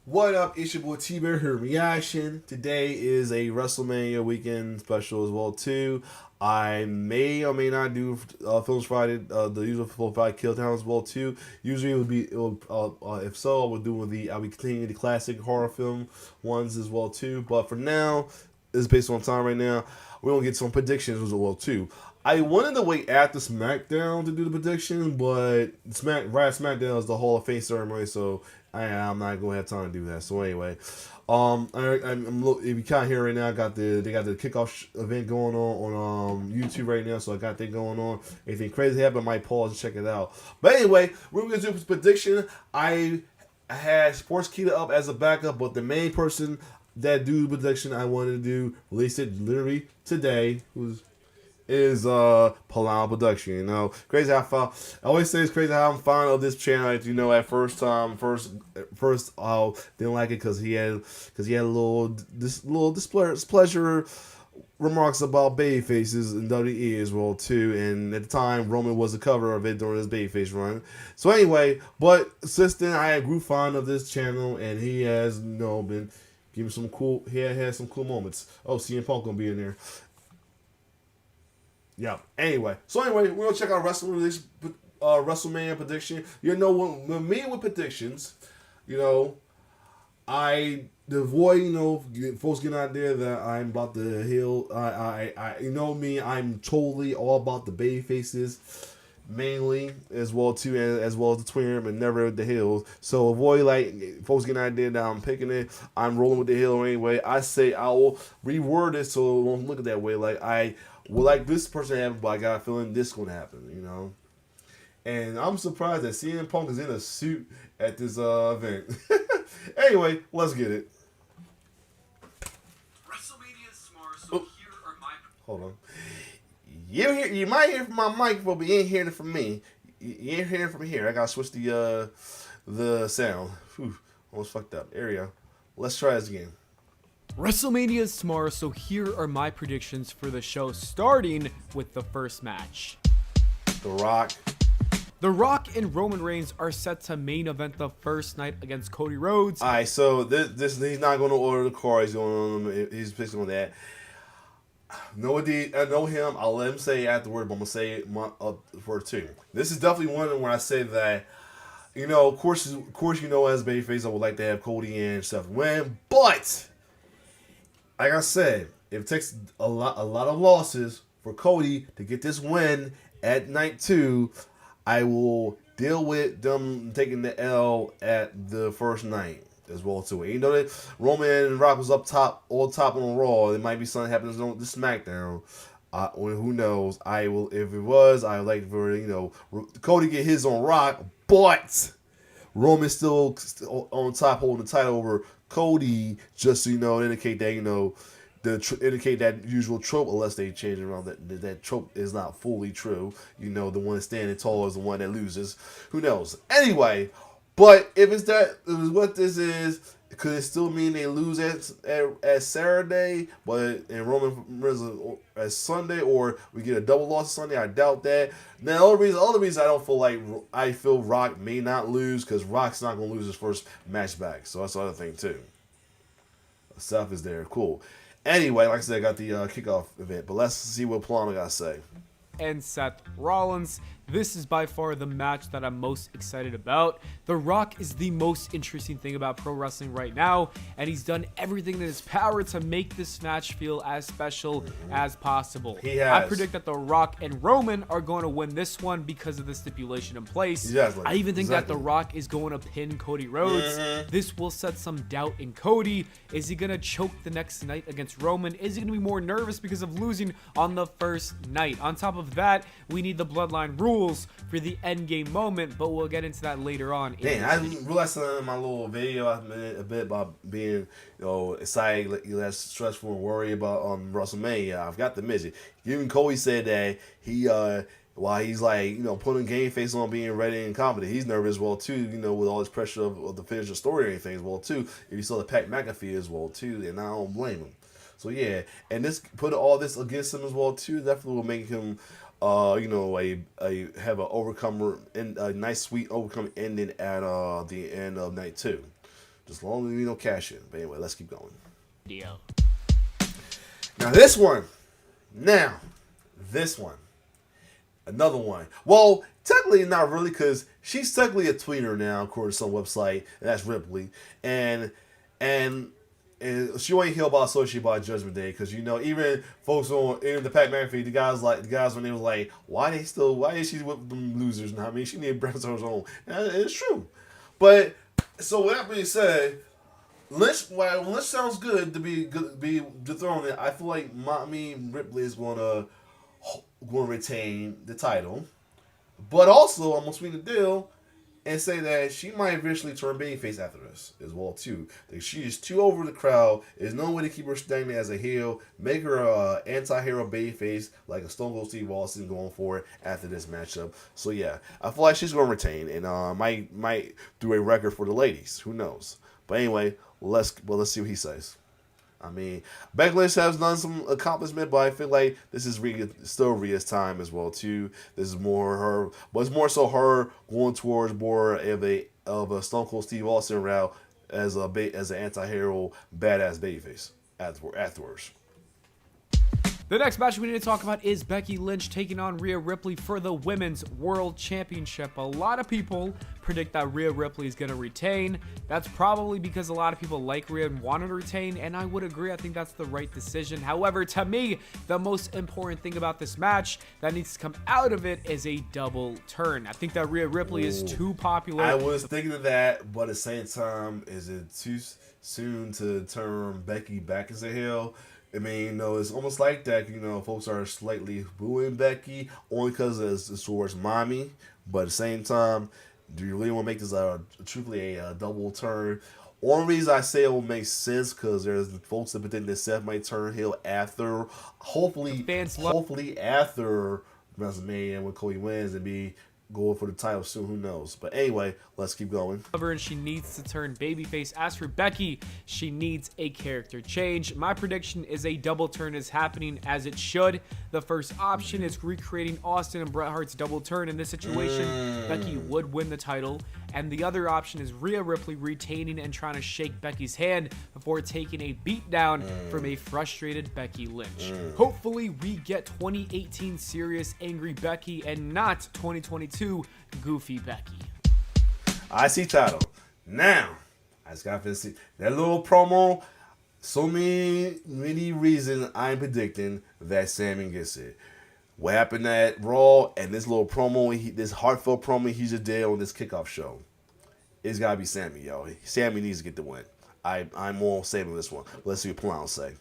What up? It's your boy T-Bear here. Reaction. Today is a WrestleMania weekend special as well too. I may or may not do Films Friday, the usual Film Friday Kill Town as well too. Usually if so, I'll be continuing the classic horror film ones as well too. But for now, it's based on time right now. We're gonna get some predictions as well too. I wanted to wait after SmackDown to do the prediction, but SmackDown is the Hall of Fame ceremony, so I'm not gonna have time to do that. So anyway, if you can't hear right now, they got the kickoff event going on YouTube right now, so I got that going on. Anything crazy happen, I might pause and check it out. But anyway, we're gonna do this prediction. I had Sportskeeda up as a backup, but the main person that do the prediction I wanted to do released it literally today. Who's is Pllana production. You know, crazy how I always say it's crazy how I'm fond of this channel. Like, you know, at first I didn't like it because he had a little displeasure remarks about baby faces in WWE as well too. And at the time, Roman was the cover of it during his babyface run. So anyway, but since then I grew fond of this channel, and he has been giving some cool. He had some cool moments. Oh, CM Punk gonna be in there. Yeah. Anyway, we're gonna check out WrestleMania prediction. You know, when me with predictions, you know, I avoid folks getting out there that I'm about to heal. You know me. I'm totally all about the baby faces, mainly as well too, as well as the twin, but never the heels. So avoid like folks getting out there that I'm picking it. I'm rolling with the heel anyway. I say I will reword it so it won't look at that way. Like I would like this person to happen, but I got a feeling this gonna happen. You know. And I'm surprised that CM Punk is in a suit at this event. Anyway, let's get it. WrestleMania is tomorrow, so here are my. Hold on. You might hear from my mic, but you ain't hearing it from me. You ain't hearing it from here. I gotta switch the sound. Whew, almost fucked up. There we go. Let's try this again. WrestleMania is tomorrow, so here are my predictions for the show, starting with the first match. The Rock. The Rock and Roman Reigns are set to main event the first night against Cody Rhodes. All right, so this he's not going to order the car. He's fixing on that. I know him. I'll let him say it afterward, but I'm gonna say it for two. This is definitely one where I say that, of course, as babyface, I would like to have Cody and Seth win, but like I said, if it takes a lot of losses for Cody to get this win at night two, I will deal with them taking the L at the first night as well too. You know that Roman and Rock was all top on Raw. It might be something happens on the SmackDown. Who knows? I will. If it was, I would like for Cody get his on Rock, but Roman still on top holding the title over Cody, just so indicate that indicate that usual trope, unless they change around that trope is not fully true. The one standing tall is the one that loses. Who knows? Anyway, but if it's what this is, could it still mean they lose at Saturday, but in Roman at Sunday, or we get a double loss Sunday? I doubt that. Now, the other reason I feel Rock may not lose, because Rock's not gonna lose his first match back. So that's the other thing too. Seth is there, cool. Anyway, like I said, I got the kickoff event, but let's see what Pllana got to say. And Seth Rollins. This is by far the match that I'm most excited about. The Rock is the most interesting thing about pro wrestling right now, and he's done everything in his power to make this match feel as special as possible. He has. I predict that The Rock and Roman are going to win this one because of the stipulation in place. Exactly. I even think that The Rock is going to pin Cody Rhodes. This will set some doubt in Cody. Is he going to choke the next night against Roman? Is he going to be more nervous because of losing on the first night? On top of that, we need the Bloodline rules for the end game moment, but we'll get into that later on. Damn, I didn't realize something in my little video I made a bit about being, excited, less stressful and worried about WrestleMania. I've got the midget. Even Cody said that he, while he's like, putting game face on, being ready and confident, he's nervous as well too, with all this pressure of the finish the story or anything as well too. If you saw the Pat McAfee as well too, and I don't blame him. So yeah, and this put all this against him as well too, definitely will make him have a overcomer and a nice sweet overcome ending at the end of night two. Just long as we don't cash in. But anyway, let's keep going. Deal. Now this one. This one. Another one. Well, technically not really, because she's technically a tweener now, according to some website, and that's Ripley. And she ain't hear about associated by Judgment Day, because even folks on the Pat McAfee, the guys when they was like, why is she with them losers? And I mean, she need brands of her own. And it's true. But so with that being said, Lynch sounds good to be dethroned. I feel like Ripley is going to retain the title, but also I'm gonna sweeten the deal and say that she might eventually turn babyface after this as well too. Like, she is too over the crowd. There's no way to keep her standing as a heel. Make her a anti-hero babyface like a Stone Cold Steve Austin going for it after this matchup. So yeah, I feel like she's gonna retain and might do a record for the ladies. Who knows? But anyway, let's see what he says. I mean, Becky Lynch has done some accomplishment, but I feel like this is still Rhea's time as well too. This is more her, but it's more so her going towards more of a Stone Cold Steve Austin route as an anti-hero badass babyface afterwards. The next match we need to talk about is Becky Lynch taking on Rhea Ripley for the Women's World Championship. A lot of people predict that Rhea Ripley is going to retain. That's probably because a lot of people like Rhea and want her to retain, and I would agree. I think that's the right decision. However, to me, the most important thing about this match that needs to come out of it is a double turn. I think that Rhea Ripley is too popular. I was thinking of that, but at the same time, is it too soon to turn Becky back as a heel? I mean, it's almost like that. Folks are slightly booing Becky only because it's towards mommy. But at the same time, do you really want to make this truthfully a double turn? Only reason I say it will make sense because there's folks that think that Seth might turn heel after, hopefully after WrestleMania when Cody wins and be going for the title soon. Who knows? But anyway, let's keep going. And she needs to turn babyface. As for Becky, she needs a character change. My prediction is a double turn is happening as it should. The first option is recreating Austin and Bret Hart's double turn. In this situation, Becky would win the title. And the other option is Rhea Ripley retaining and trying to shake Becky's hand before taking a beatdown from a frustrated Becky Lynch. Hopefully, we get 2018 serious angry Becky and not 2022 goofy Becky. I see title. Now, I just got to see that little promo. So many reasons I'm predicting that Sami gets it. What happened at Raw and this little promo, this heartfelt promo he just did on this kickoff show. It's got to be Sami, yo. Sami needs to get the win. I'm all saving this one. Let's see what Pllana say.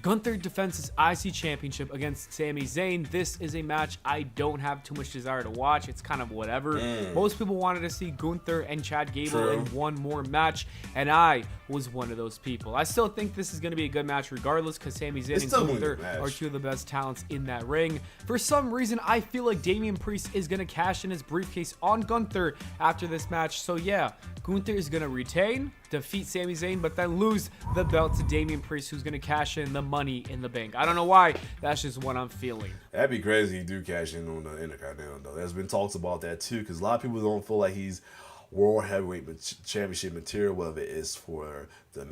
Gunther defends his IC Championship against Sami Zayn. This is a match I don't have too much desire to watch. It's kind of whatever. Most people wanted to see Gunther and Chad Gable in one more match, and I was one of those people. I still think this is going to be a good match regardless because Sami Zayn and Gunther are two of the best talents in that ring. For some reason, I feel like Damian Priest is going to cash in his briefcase on Gunther after this match. So yeah, Gunther is going to retain, defeat Sami Zayn, but then lose the belt to Damian Priest, who's going to cash in the Money in the Bank. I don't know why. That's just what I'm feeling. That'd be crazy if you do cash in on the Intercontinental, though. There's been talks about that, too, because a lot of people don't feel like he's World Heavyweight Championship material, whether it's for the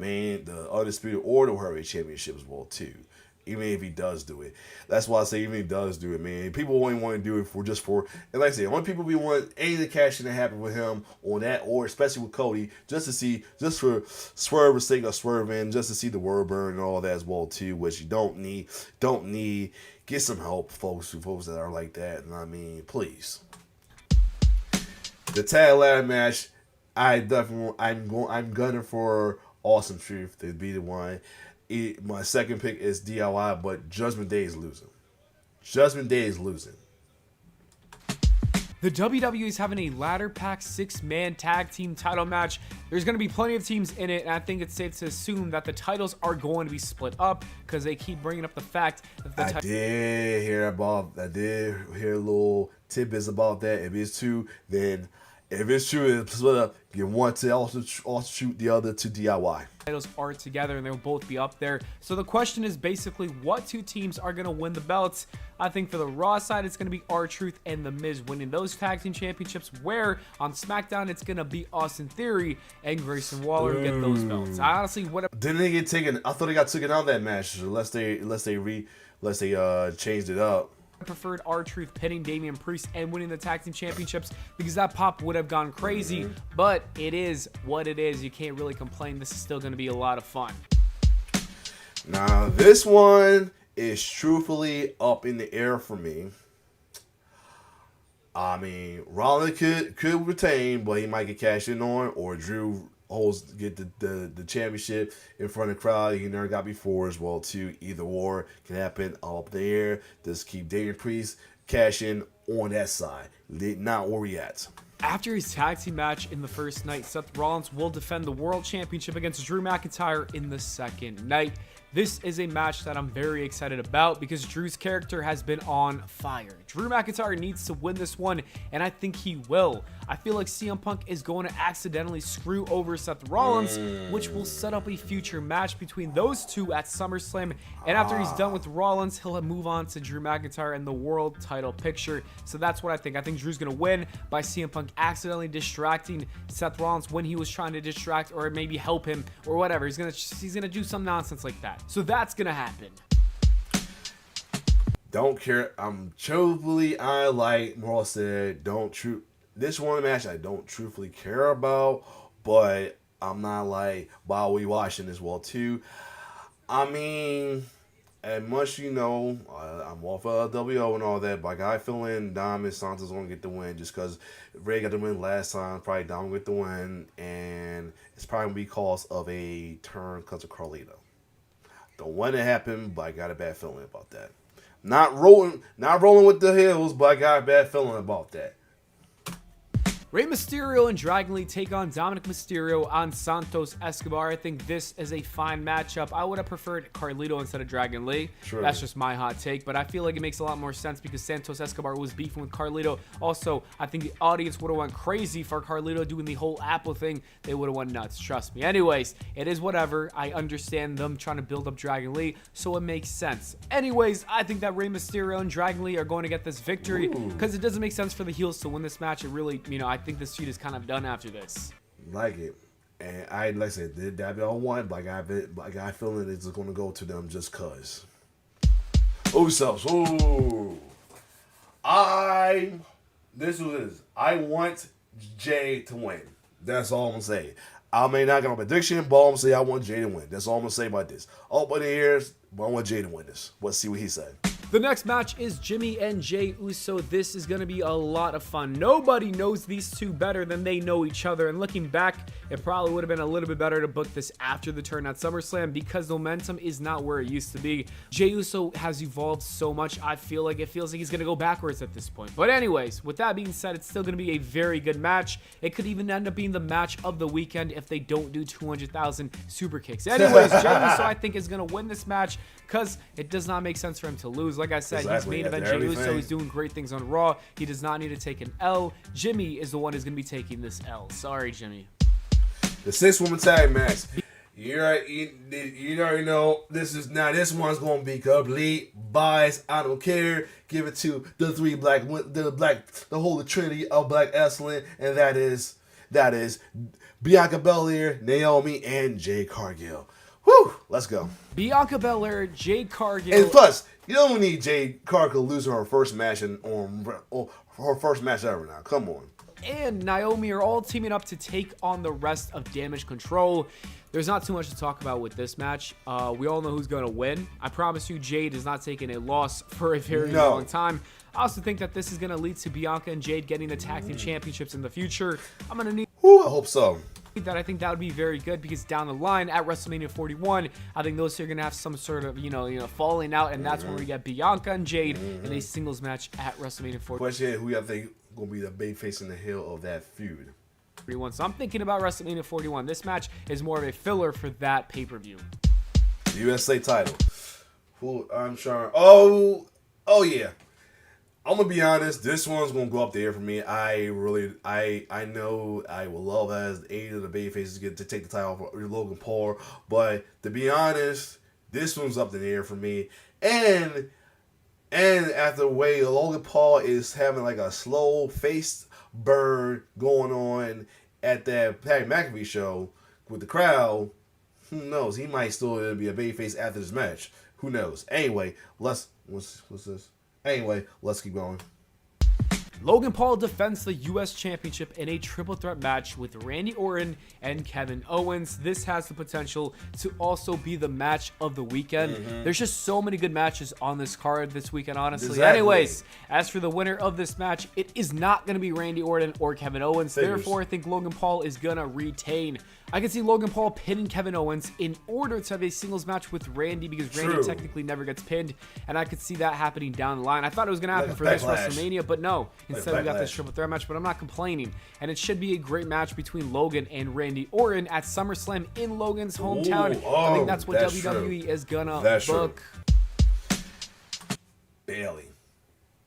Undisputed or the World Heavyweight Championship as well, too. Even if he does do it. That's why I say even if he does do it, man. People only want to do it and like I said, only people we want any of the cash in to happen with him on that, or especially with Cody, just for swerve sake of swerving, just to see the word burn and all that as well too, which you don't need. Get some help, folks that are like that. And I mean, please. The tag ladder match, I'm gunning for Awesome Truth to be the one. My second pick is DIY, but Judgment Day is losing. The WWE is having a ladder pack 6-man tag team title match. There's going to be plenty of teams in it, and I think it's safe to assume that the titles are going to be split up because they keep bringing up the fact that the I did hear little tidbits about that. If it's two, then If it's true, it's split up. Get one to also shoot the other to DIY. Titles are together and they'll both be up there. So the question is basically what two teams are going to win the belts. I think for the Raw side, it's going to be R-Truth and The Miz winning those tag team championships, where on SmackDown, it's going to be Austin Theory and Grayson Waller who get those belts. I honestly, whatever. Didn't they get taken? I thought they got taken out of that match, unless they changed it up. I preferred R-Truth pinning Damian Priest and winning the tag team championships because that pop would have gone crazy, but it is what it is. You can't really complain. This is still going to be a lot of fun. Now, this one is truthfully up in the air for me. I mean, Rollins could retain, but he might get cashed in on, or Drew get the championship in front of the crowd he never got before as well too. Either or can happen up there. Just keep Damian Priest cashing on that side, not where we at. After his tag team match in the first night, Seth Rollins will defend the World Championship against Drew McIntyre in the second night. This is a match that I'm very excited about because Drew's character has been on fire. Drew McIntyre needs to win this one, and I think he will. I feel like CM Punk is going to accidentally screw over Seth Rollins, which will set up a future match between those two at SummerSlam. And after he's done with Rollins, he'll move on to Drew McIntyre and the world title picture. So that's what I think. I think Drew's going to win by CM Punk accidentally distracting Seth Rollins when he was trying to distract or maybe help him or whatever. He's gonna do some nonsense like that. So that's going to happen. Don't care. Truthfully, I like Morales said, this one match I don't truthfully care about, but I'm not like Bowie watching as well too. I mean, as much I'm off of WO and all that, but I got a feeling Dom and Santos gonna get the win just because Ray got the win last time. Probably Dom will get the win, and it's probably gonna be because of a turn because of Carlito. Don't want it to happen, but I got a bad feeling about that. Not rolling with the hills, but I got a bad feeling about that. Rey Mysterio and Dragon Lee take on Dominic Mysterio on Santos Escobar. I think this is a fine matchup. I would have preferred Carlito instead of Dragon Lee. True. That's just my hot take, but I feel like it makes a lot more sense because Santos Escobar was beefing with Carlito. Also, I think the audience would have went crazy for Carlito doing the whole Apple thing. They would have went nuts, trust me. Anyways, it is whatever. I understand them trying to build up Dragon Lee, so it makes sense. Anyways, I think that Rey Mysterio and Dragon Lee are going to get this victory because it doesn't make sense for the heels to win this match. It really, I think this feud is kind of done after this. Like it. And like I said, that be all one, but I got a feeling it's going to go to them just cause. Usos. Ooh. I want Jay to win. That's all I'm going to say. I may not get a prediction, but I'm going to say I want Jay to win. That's all I'm going to say about this. Open the ears, but I want Jay to win this. Let's see what he said. The next match is Jimmy and Jey Uso. This is going to be a lot of fun. Nobody knows these two better than they know each other. And looking back, it probably would have been a little bit better to book this after the turn at SummerSlam because the momentum is not where it used to be. Jey Uso has evolved so much. I feel like he's going to go backwards at this point. But anyways, with that being said, it's still going to be a very good match. It could even end up being the match of the weekend if they don't do 200,000 super kicks. Anyways, Jey Uso, I think, is going to win this match because it does not make sense for him to lose. Like I said, exactly. He's main event Jey Uso. He's doing great things on Raw. He does not need to take an L. Jimmy is the one who's going to be taking this L. Sorry, Jimmy. The 6-woman tag match. You already know this one's going to be complete bias. I don't care. Give it to the the holy trinity of black excellence, and that is Bianca Belair, Naomi, and Jade Cargill. Whew, let's go. Bianca Belair, Jade Cargill. And plus, you don't need Jade Cargill losing her first match her first match ever now. Come on. And Naomi are all teaming up to take on the rest of Damage Control. There's not too much to talk about with this match. We all know who's going to win. I promise you, Jade is not taking a loss for a very long time. I also think that this is going to lead to Bianca and Jade getting the tag team championships in the future. I'm going to need... I hope so. I think that would be very good because down the line at WrestleMania 41, I think those two are going to have some sort of, falling out, and that's when we get Bianca and Jade in a singles match at WrestleMania 41. Question, who y'all think going to be the big face in the heel of that feud? So I'm thinking about WrestleMania 41. This match is more of a filler for that pay-per-view. The USA title. Who I'm sure. Oh yeah. I'm gonna be honest. This one's gonna go up there for me. I know I would love as any of the babyfaces get to take the title off of Logan Paul, but to be honest, this one's up in the air for me. And after the way Logan Paul is having like a slow face burn going on at that Patty McAfee show with the crowd, who knows? He might still be a babyface after this match. Who knows? Anyway, what's this? Anyway, let's keep going. Logan Paul defends the U.S. Championship in a triple threat match with Randy Orton and Kevin Owens. This has the potential to also be the match of the weekend. There's just so many good matches on this card this weekend, honestly. Exactly. Anyways, as for the winner of this match, it is not going to be Randy Orton or Kevin Owens. Therefore, I think Logan Paul is going to retain. I can see Logan Paul pinning Kevin Owens in order to have a singles match with Randy because Randy technically never gets pinned, and I could see that happening down the line. I thought it was going to happen for this WrestleMania, but no. Instead, we got this triple threat match, but I'm not complaining. And it should be a great match between Logan and Randy Orton at SummerSlam in Logan's hometown. I think that's what WWE is going to book. Bailey.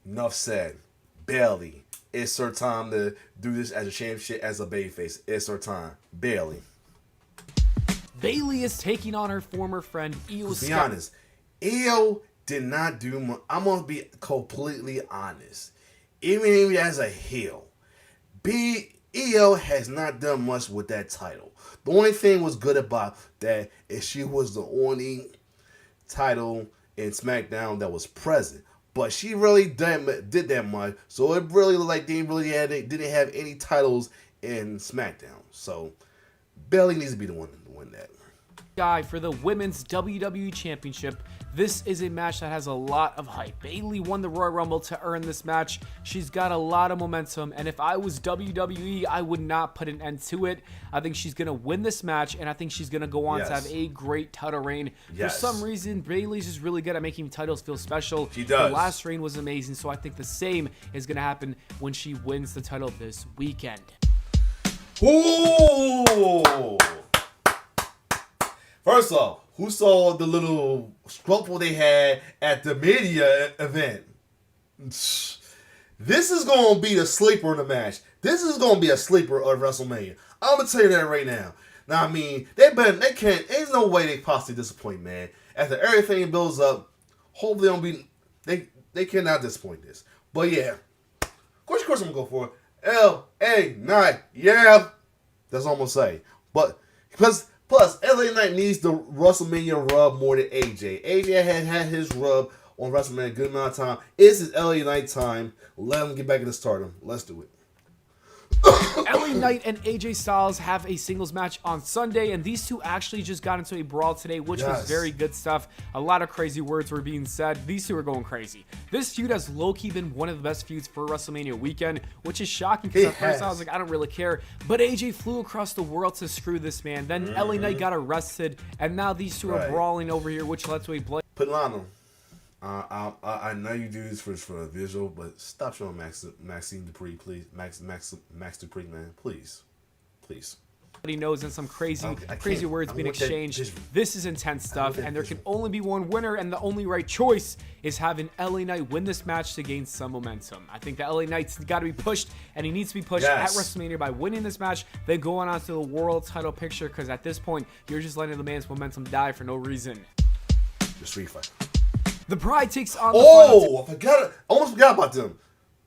Enough said. Bailey. It's her time to do this as a championship, as a babyface. It's her time. Bailey. Bailey is taking on her former friend, Io To be honest, Io did not do much. I'm going to be completely honest. Even as a heel, Io has not done much with that title. The only thing was good about that is she was the only title in SmackDown that was present. But she really did that much, so it really looked like they didn't have any titles in SmackDown. So Bailey needs to be the one to win that. Guy for the Women's WWE Championship. This is a match that has a lot of hype. Bayley won the Royal Rumble to earn this match. She's got a lot of momentum, and if I was WWE, I would not put an end to it. I think she's going to win this match, and I think she's going to go on to have a great title reign. For some reason, Bayley's just really good at making titles feel special. She does. The last reign was amazing, so I think the same is going to happen when she wins the title this weekend. Ooh! First off, who saw the little scruffle they had at the media event? This is going to be the sleeper in the match. This is going to be a sleeper of WrestleMania. I'm going to tell you that right now. Now, I mean, they can't, there's no way they possibly disappoint, man. After everything builds up, hopefully they cannot disappoint this. But yeah, of course I'm going to go for it. LA Knight, yeah. That's all I'm going to say. But, plus, LA Knight needs the WrestleMania rub more than AJ. AJ had his rub on WrestleMania a good amount of time. It's his LA Knight time. Let him get back into stardom. Let's do it. LA Knight and AJ Styles have a singles match on Sunday, and these two actually just got into a brawl today, which was very good stuff. A lot of crazy words were being said. These two are going crazy. This feud has low-key been one of the best feuds for WrestleMania weekend, which is shocking because at first I was like, I don't really care. But AJ flew across the world to screw this man. Then LA Knight got arrested, and now these two are brawling over here, which led to a blood. Pllana, I know you do this for the visual, but stop showing Maxine Dupree, please. Max Dupree, man, please. He knows, and some crazy words being exchanged. This is intense stuff, and there can only be one winner, and the only right choice is having LA Knight win this match to gain some momentum. I think that LA Knight's got to be pushed, and he needs to be pushed at WrestleMania by winning this match, then going on to the world title picture, because at this point, you're just letting the man's momentum die for no reason. The Street Fight. The Pride takes on the I almost forgot about them.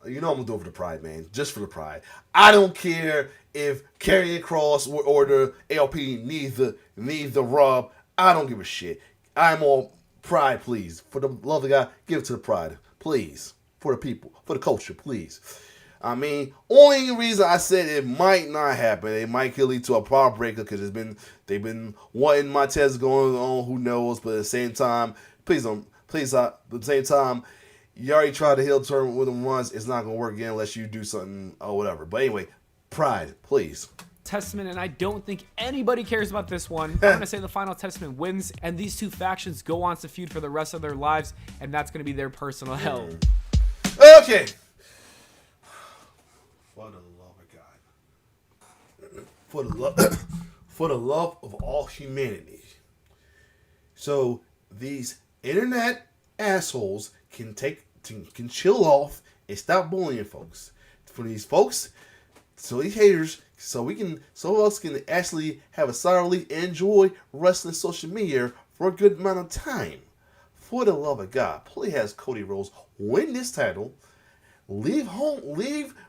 You know I'm going to do it for the Pride, man. Just for the Pride. I don't care if Karrion Kross or the ALP needs the rub. I don't give a shit. I'm all Pride, please. For the love of God, give it to the Pride. Please. For the people. For the culture, please. I mean, only reason I said it might not happen, it might lead to a power breaker because they've been wanting Montez going on, who knows, but at the same time, at the same time, you already tried the heel turn with them once. It's not going to work again unless you do something or whatever. But anyway, Pride, please. Testament, and I don't think anybody cares about this one. I'm going to say the Final Testament wins, and these two factions go on to feud for the rest of their lives, and that's going to be their personal hell. Okay. For the love of God. For the love of all humanity. So these internet assholes can chill off and stop bullying folks. For these folks, so these haters, so else can actually have a solid enjoy wrestling social media for a good amount of time. For the love of God, please have Cody Rhodes win this title, leave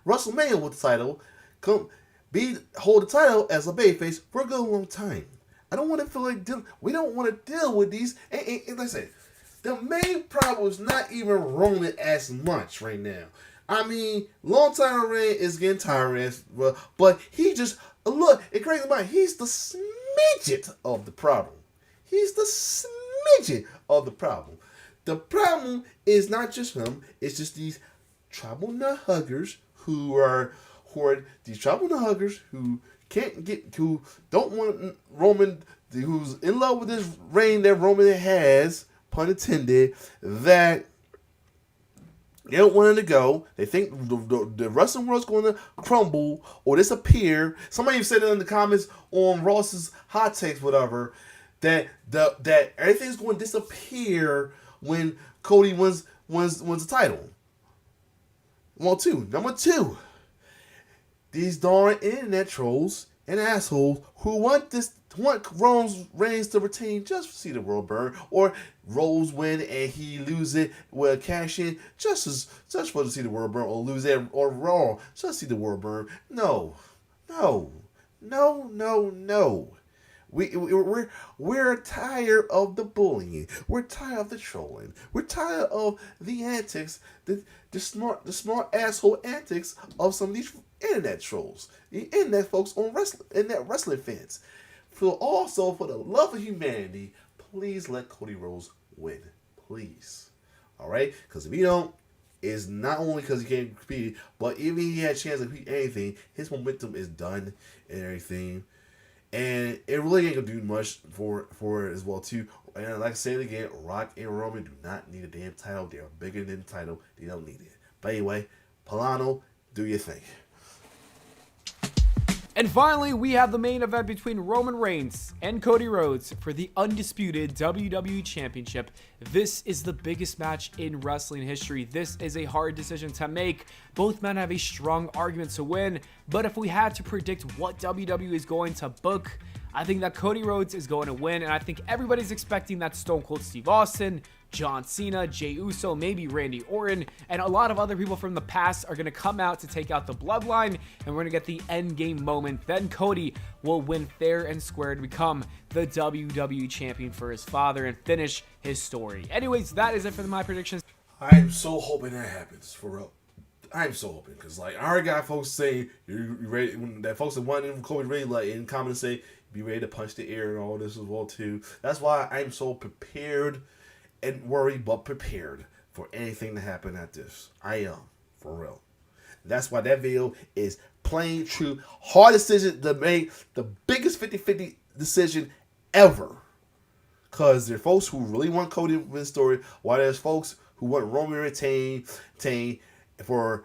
WrestleMania with the title, hold the title as a babyface for a good long time. I don't want to feel like we don't want to deal with these. And like I said, the main problem is not even Roman as much right now. I mean, long time reign is getting tiring, but he just look. It crazy about he's the smidget of the problem. He's the smidget of the problem. The problem is not just him. It's just these tribal nut huggers who are these tribal nut huggers who who don't want Roman, who's in love with this reign that Roman has, pun intended, that they don't want him to go. They think the wrestling world's going to crumble or disappear. Somebody even said it in the comments on Ross's hot takes, whatever, that everything's going to disappear when Cody wins the title. Number two, these darn internet trolls and assholes who want Roman Reigns to retain just to see the world burn, or Rose win and he lose it with cash in just for to see the world burn, or lose it, or Raw just to see the world burn. No. We're tired of the bullying. We're tired of the trolling. We're tired of the antics, the smart asshole antics of some of these internet trolls, the internet folks on wrestling fans. Also, for the love of humanity, please let Cody Rhodes win, please. All right, because if he don't, it's not only because he can't compete, but even if he had a chance to compete anything, his momentum is done and everything. And it really ain't gonna do much for it as well too. And like I said again, Rock and Roman do not need a damn title. They are bigger than the title. They don't need it. But anyway, Pllana, do your thing. And finally, we have the main event between Roman Reigns and Cody Rhodes for the undisputed WWE Championship. This is the biggest match in wrestling history. This is a hard decision to make. Both men have a strong argument to win, but if we had to predict what WWE is going to book, I think that Cody Rhodes is going to win, and I think everybody's expecting that Stone Cold Steve Austin, John Cena, Jey Uso, maybe Randy Orton, and a lot of other people from the past are going to come out to take out the bloodline, and we're going to get the end game moment. Then Cody will win fair and square to become the WWE champion for his father and finish his story. Anyways, that is it for my predictions. I'm so hoping that happens, for real. I'm so hoping, because like I already got folks saying you ready, when that folks that want him Cody ready, like in comments say be ready to punch the air and all this as well too. That's why I'm so prepared and worried, but prepared for anything to happen at this. I am, for real. That's why that video is plain true. Hard decision to make, the biggest 50-50 decision ever. Because there are folks who really want Cody to win the story, while there's folks who want Roman to retain for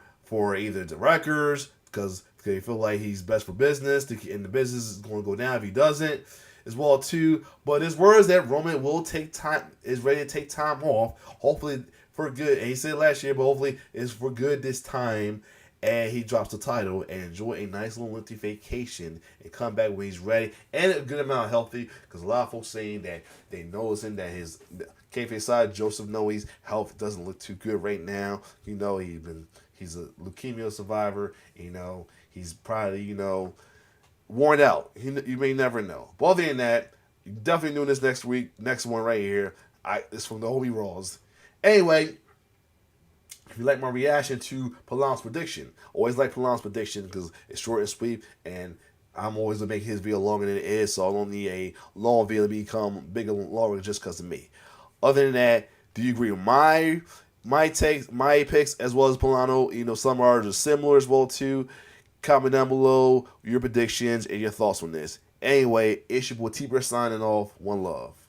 either the records, because they feel like he's best for business, and the business is going to go down if he doesn't, as well too. But there's words that Roman will take time, is ready to take time off, hopefully for good. And he said last year, but hopefully it's for good this time. And he drops the title and enjoy a nice little lengthy vacation and come back when he's ready and a good amount of healthy. Because a lot of folks saying that they noticing that his kayfabe side, Joseph Noe's health doesn't look too good right now. You know, he's a leukemia survivor. You know, he's probably worn out. You may never know. But other than that, you're definitely doing this next week. Next one right here. It's from the Homie Raws. Anyway. If you like my reaction to Pllana's prediction, always like Pllana's prediction because it's short and sweet, and I'm always going to make his video longer than it is, so I don't need a long video to become bigger and longer just because of me. Other than that, do you agree with my takes, my picks, as well as Pllana? Some are just similar as well too. Comment down below your predictions and your thoughts on this. Anyway, it's your boy T-Bird signing off. One love.